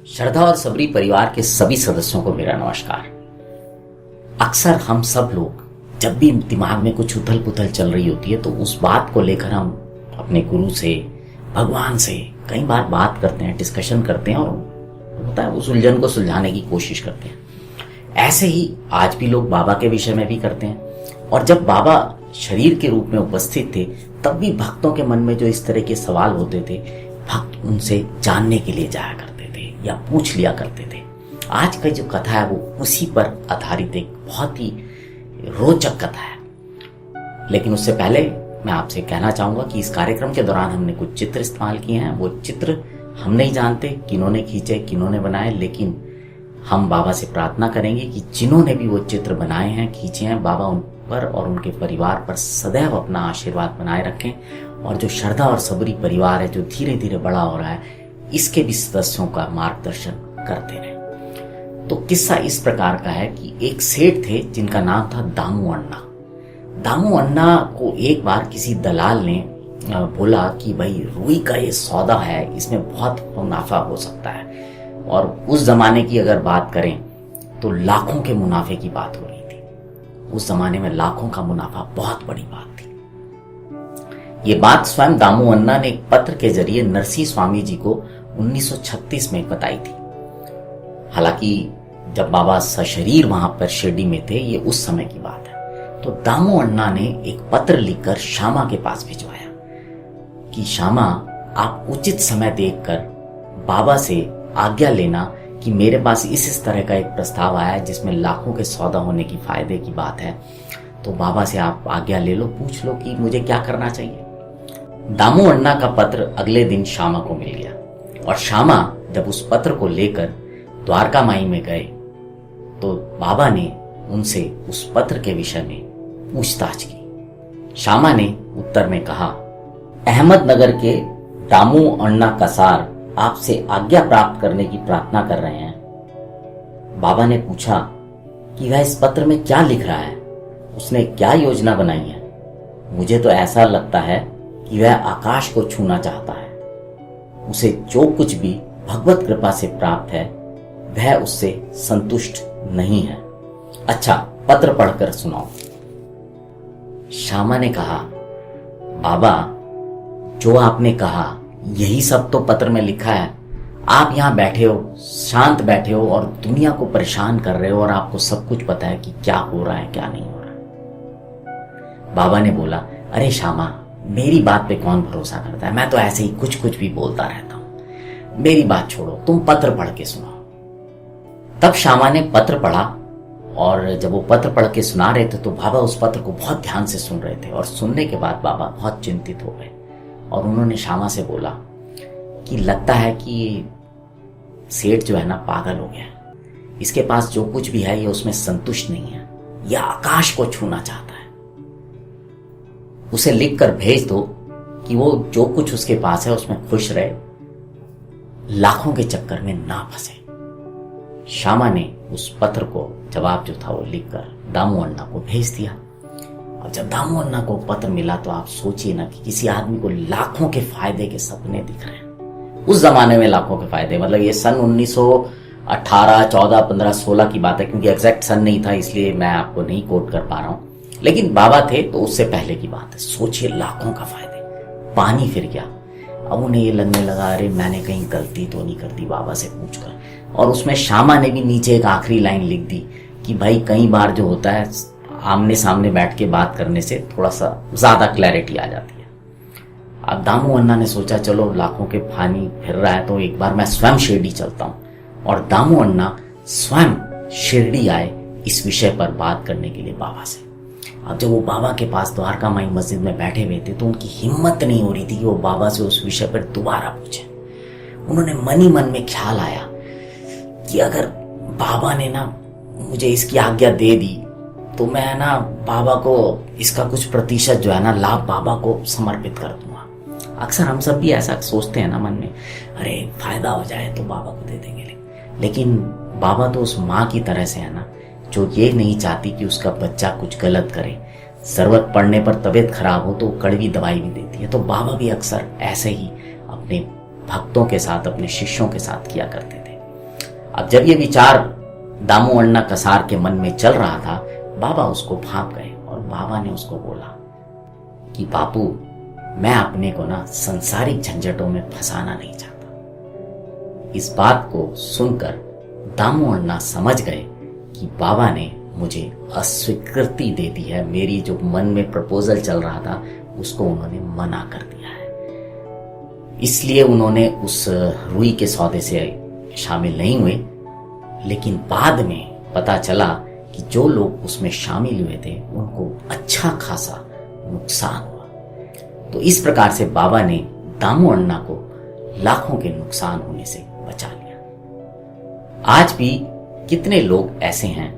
श्रद्धा और सबरी परिवार के सभी सदस्यों को मेरा नमस्कार। अक्सर हम सब लोग जब भी दिमाग में कुछ उथल पुथल चल रही होती है तो उस बात को लेकर हम अपने गुरु से, भगवान से कई बार बात करते हैं, डिस्कशन करते हैं और होता है उस उलझन को सुलझाने की कोशिश करते हैं। ऐसे ही आज भी लोग बाबा के विषय में भी करते हैं। और जब बाबा शरीर के रूप में उपस्थित थे तब भी भक्तों के मन में जो इस तरह के सवाल होते थे, भक्त उनसे जानने के लिए जाया करते थे या पूछ लिया करते थे। आज की जो कथा है वो उसी पर आधारित एक बहुत ही रोचक कथा है। लेकिन उससे पहले मैं आपसे कहना चाहूंगा कि इस कार्यक्रम के दौरान हमने कुछ चित्र इस्तेमाल किए हैं। वो चित्र हम नहीं जानते किन्होंने खींचे, किन्होंने बनाए, लेकिन हम बाबा से प्रार्थना करेंगे कि जिन्होंने भी वो चित्र बनाए हैं, खींचे हैं, बाबा उन पर और उनके परिवार पर सदैव अपना आशीर्वाद बनाए रखें। और जो श्रद्धा और सबरी परिवार है जो धीरे धीरे बड़ा हो रहा है, इसके भी सदस्यों का मार्गदर्शन करते रहे। तो किस्सा इस प्रकार का है कि एक सेठ थे जिनका नाम था दामू अन्ना। दामू अन्ना को एक बार किसी दलाल ने बोला कि भाई रुई का ये सौदा है, इसमें बहुत मुनाफा हो सकता है। और उस जमाने की अगर बात करें तो लाखों के मुनाफे की बात हो रही थी। उस जमाने में लाखों का मुनाफा बहुत बड़ी बात थी। ये बात स्वयं दामू अन्ना ने एक पत्र के जरिए नरसिंह स्वामी जी को 1936 में बताई थी। हालांकि जब बाबा सशरीर वहां पर शिरडी में थे, ये उस समय की बात है। तो दामू अन्ना ने एक पत्र लिखकर श्यामा के पास भिजवाया कि श्यामा, आप उचित समय देखकर बाबा से आज्ञा लेना कि मेरे पास इस तरह का एक प्रस्ताव आया है जिसमें लाखों के सौदा होने की फायदे की बात है। तो बाबा से आप आज्ञा ले लो, पूछ लो कि मुझे क्या करना चाहिए। दामू अन्ना का पत्र अगले दिन श्यामा को मिल गया और श्यामा जब उस पत्र को लेकर द्वारका माई में गए तो बाबा ने उनसे उस पत्र के विषय में पूछताछ की। श्यामा ने उत्तर में कहा, अहमदनगर के दामू अन्ना कसार आपसे आज्ञा प्राप्त करने की प्रार्थना कर रहे हैं। बाबा ने पूछा कि वह इस पत्र में क्या लिख रहा है, उसने क्या योजना बनाई है। मुझे तो ऐसा लगता है कि वह आकाश को छूना चाहता है। उसे जो कुछ भी भगवत कृपा से प्राप्त है वह उससे संतुष्ट नहीं है। अच्छा, पत्र पढ़कर सुनाओ। श्यामा ने कहा, बाबा जो आपने कहा यही सब तो पत्र में लिखा है। आप यहाँ बैठे हो, शांत बैठे हो और दुनिया को परेशान कर रहे हो और आपको सब कुछ पता है कि क्या हो रहा है क्या नहीं हो रहा है। बाबा ने बोला, अरे श्यामा, मेरी बात पे कौन भरोसा करता है, मैं तो ऐसे ही कुछ भी बोलता रहता हूं। मेरी बात छोड़ो, तुम पत्र पढ़ के सुनाओ। तब श्यामा ने पत्र पढ़ा और जब वो पत्र पढ़ के सुना रहे थे तो बाबा उस पत्र को बहुत ध्यान से सुन रहे थे। और सुनने के बाद बाबा बहुत चिंतित हो गए और उन्होंने श्यामा से बोला कि लगता है कि सेठ जो है ना पागल हो गया। इसके पास जो कुछ भी है ये उसमें संतुष्ट नहीं है, यह आकाश को छूना चाहता है। उसे लिखकर भेज दो कि वो जो कुछ उसके पास है उसमें खुश रहे, लाखों के चक्कर में ना फंसे। श्यामा ने उस पत्र को, जवाब जो था वो लिखकर दामू अन्ना को भेज दिया। और जब दामू अन्ना को पत्र मिला तो आप सोचिए ना कि किसी आदमी को लाखों के फायदे के सपने दिख रहे हैं। उस जमाने में लाखों के फायदे, मतलब ये सन 1918, 14, 15, 16 की बात है, क्योंकि एग्जैक्ट सन नहीं था इसलिए मैं आपको नहीं कोट कर पा रहा हूं, लेकिन बाबा थे तो उससे पहले की बात है। सोचिए लाखों का फायदे। पानी फिर गया। अब उन्हें ये लगने लगा, अरे मैंने कहीं गलती तो नहीं कर दी बाबा से पूछकर। और उसमें श्यामा ने भी नीचे एक आखिरी लाइन लिख दी कि भाई कई बार जो होता है आमने सामने बैठ के बात करने से थोड़ा सा ज्यादा क्लैरिटी आ जाती है। अब दामू अन्ना ने सोचा चलो लाखों के पानी फिर रहा है तो एक बार मैं स्वयं शिरडी चलता हूं। और दामू अन्ना स्वयं शिरडी आए इस विषय पर बात करने के लिए बाबा से। अब जब वो बाबा के पास द्वारका माई मस्जिद में बैठे हुए थे तो उनकी हिम्मत नहीं हो रही थी कि वो बाबा से उस विषय पर दोबारा पूछे। उन्होंने मन ही मन में ख्याल आया कि अगर बाबा ने ना मुझे इसकी आज्ञा दे दी तो मैं ना बाबा को इसका कुछ प्रतिशत जो है ना लाभ बाबा को समर्पित कर दूंगा। अक्सर हम सब भी ऐसा सोचते हैं ना मन में, अरे फायदा हो जाए तो बाबा को दे देंगे। लेकिन बाबा तो उस माँ की तरह से है ना जो ये नहीं चाहती कि उसका बच्चा कुछ गलत करे। जरूरत पड़ने पर तबीयत खराब हो तो कड़वी दवाई भी देती है। तो बाबा भी अक्सर ऐसे ही अपने भक्तों के साथ, अपने शिष्यों के साथ किया करते थे। अब जब ये विचार दामू अण्णा कसार के मन में चल रहा था, बाबा उसको भाप गए और बाबा ने उसको बोला कि बापू, मैं अपने को ना संसारिक झंझटों में फंसाना नहीं चाहता। इस बात को सुनकर दामू अण्णा समझ गए कि बाबा ने मुझे अस्वीकृति दे दी है, मेरी जो मन में प्रपोजल चल रहा था उसको उन्होंने मना कर दिया है। इसलिए उन्होंने उस रुई के सौदे से शामिल नहीं हुए। लेकिन बाद में पता चला कि जो लोग उसमें शामिल हुए थे उनको अच्छा खासा नुकसान हुआ। तो इस प्रकार से बाबा ने दामू अण्णा को लाखों के नुकसान होने से बचा लिया। आज भी कितने लोग ऐसे हैं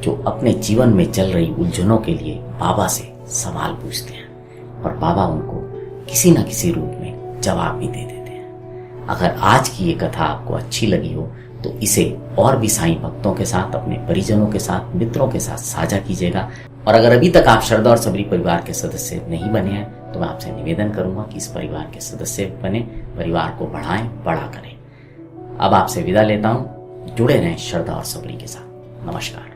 जो अपने जीवन में चल रही उलझनों के लिए बाबा से सवाल पूछते हैं और बाबा उनको किसी न किसी रूप में जवाब भी दे देते हैं। अगर आज की ये कथा आपको अच्छी लगी हो तो इसे और भी साईं भक्तों के साथ, अपने परिजनों के साथ, मित्रों के साथ साझा कीजिएगा। और अगर अभी तक आप श्रद्धा और सबरी परिवार के सदस्य नहीं बने हैं तो मैं आपसे निवेदन करूंगा कि इस परिवार के सदस्य बने, परिवार को बढ़ाएं, बड़ा करें। अब आपसे विदा लेता हूं। जुड़े रहें श्रद्धा और सबरी के साथ। नमस्कार।